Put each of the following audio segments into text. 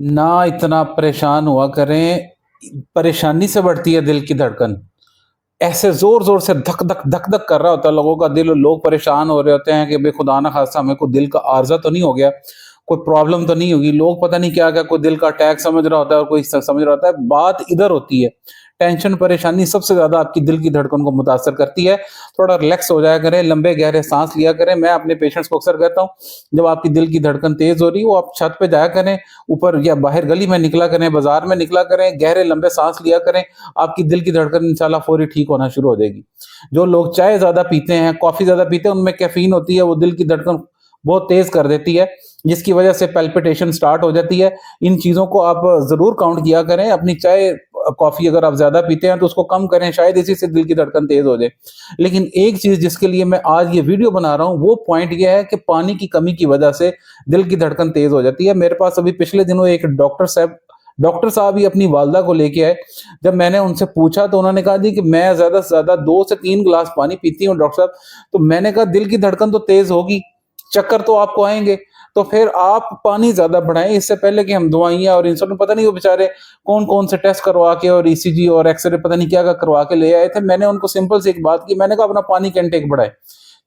ना इतना परेशान हुआ करें, परेशानी से बढ़ती है दिल की धड़कन। ऐसे ज़ोर-ज़ोर से धक-धक, धक-धक कर रहा होता है लोगों का दिल और लोग परेशान हो रहे होते हैं कि भई खुदा ना ख़ास्ता हमें कोई दिल का आर्ज़ा तो नहीं हो गया, कोई प्रॉब्लम तो नहीं होगी। लोग पता नहीं क्या-क्या कोई दिल का अटैक समझ रहा होता है और कोई स समझ रहा होता है। बात इधर होती है, टेंशन परेशानी सबसे ज़्यादा आपकी दिल की धड़कन को मुतासिर करती है। थोड़ा रिलैक्स हो जाया करें, लंबे गहरे साँस लिया करें। मैं अपने पेशेंट्स को अक्सर कहता हूँ, जब आपकी दिल की धड़कन तेज़ हो रही हो, आप छत पे जाया करें, ऊपर या बाहर गली में निकला करें, बाज़ार में निकला करें, गहरे लंबे साँस लिया करें, आपकी दिल की धड़कन इंशाल्लाह फ़ौरी ठीक होना शुरू हो जाएगी। जो लोग चाय ज़्यादा पीते हैं, कॉफ़ी ज़्यादा पीते हैं, उनमें कैफ़ीन होती है, वो दिल की धड़कन बहुत तेज़ कर देती है, जिसकी वजह से पैल्पिटेशन स्टार्ट हो जाती है। इन चीज़ों को आप ज़रूर काउंट किया करें। अपनी चाय, कॉफ़ी अगर आप ज़्यादा पीते हैं तो उसको कम करें, शायद इसी से दिल की धड़कन तेज़ हो जाए। लेकिन एक चीज़ जिसके लिए मैं आज ये वीडियो बना रहा हूँ, वो पॉइंट ये है कि पानी की कमी की वजह से दिल की धड़कन तेज़ हो जाती है। मेरे पास अभी पिछले दिनों एक डॉक्टर साहब ही अपनी वालदा को लेके आए। जब मैंने उनसे पूछा तो उन्होंने कहा जी कि मैं ज़्यादा से ज़्यादा 2 से 3 गिलास पानी पीती हूँ डॉक्टर साहब। तो मैंने कहा दिल की धड़कन तो तेज़ होगी, चक्कर तो आपको आएँगे, तो फिर आप पानी ज़्यादा बढ़ाएँ, इससे पहले कि हम दवाइयाँ और इंसुलिन, पता नहीं वो बेचारे कौन-कौन से टेस्ट करवा के और ईसीजी और एक्स-रे पता नहीं क्या-क्या करवा के ले आए थे। मैंने उनको सिंपल सी एक बात की, मैंने कहा अपना पानी का इंटेक बढ़ाएँ।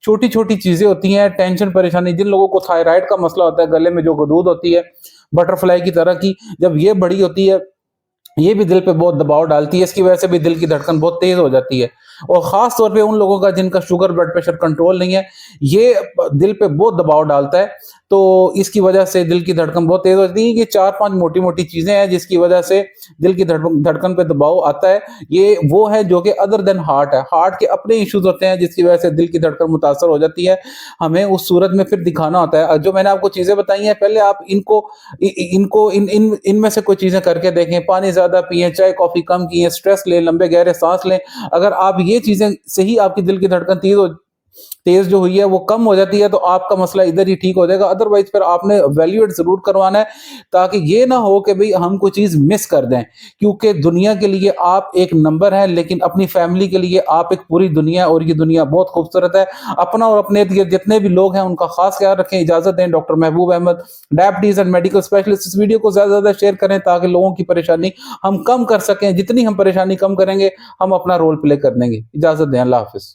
छोटी-छोटी चीज़ें होती हैं, टेंशन परेशानी, जिन लोगों को थायराइड का मसला होता है, गले में जो गदूद होती है, बटरफ्लाई की तरह की, जब ये बड़ी होती है, ये भी दिल पे बहुत दबाव डालती है, इसकी वजह से भी दिल की धड़कन बहुत तेज़ हो जाती है। और ख़ास तौर पे उन लोगों का जिनका शुगर, ब्लड प्रेशर कंट्रोल नहीं है, ये दिल पे बहुत दबाव डालता है, तो इसकी वजह से दिल की धड़कन बहुत तेज़ हो जाती है। ये 4-5 मोटी-मोटी चीज़ें हैं जिसकी वजह से दिल की धड़कन पे दबाव आता है। ये वो है जो कि अदर देन हार्ट है। हार्ट के अपने इश्यूज़ होते हैं जिसकी वजह से दिल की धड़कन मुतासर हो जाती है। हमें उस सूरत में फिर दिखाना होता है। जो मैंने आपको चीज़ें बताई हैं, पहले आप इनको इ इ इनको इन इन इनमें से कोई चीज़ें करके देखें। पानी ज़्यादा पिएँ, चाय कॉफ़ी कम किएँ, स्ट्रेस लें, लंबे गहरे साँस लें। अगर आप ये चीज़ें से ही आपकी दिल की धड़कन तेज़ जो हुई है वो कम हो जाती है, तो आपका मसला इधर ही ठीक हो जाएगा। अदरवाइज़ फिर आपने इवैल्यूएट ज़रूर करवाना है, ताकि ये ना हो कि भई हम कोई चीज़ मिस कर दें। क्योंकि दुनिया के लिए आप एक नंबर हैं, लेकिन अपनी फैमिली के लिए आप एक पूरी दुनिया हैं, और ये दुनिया बहुत खूबसूरत है। अपना और अपने इर्द-गिर्द जितने भी लोग हैं उनका ख़ास ख्याल रखें। इजाज़त दें, doctor Mahboob Ahmad, diabetes and medical specialist. इस वीडियो को ज़्यादा से ज़्यादा शेयर करें ताकि लोगों की परेशानी हम कम कर सकें। जितनी हम परेशानी कम करेंगे, हम अपना रोल प्ले कर देंगे। इजाज़त दें, अल्लाह हाफ़िज़।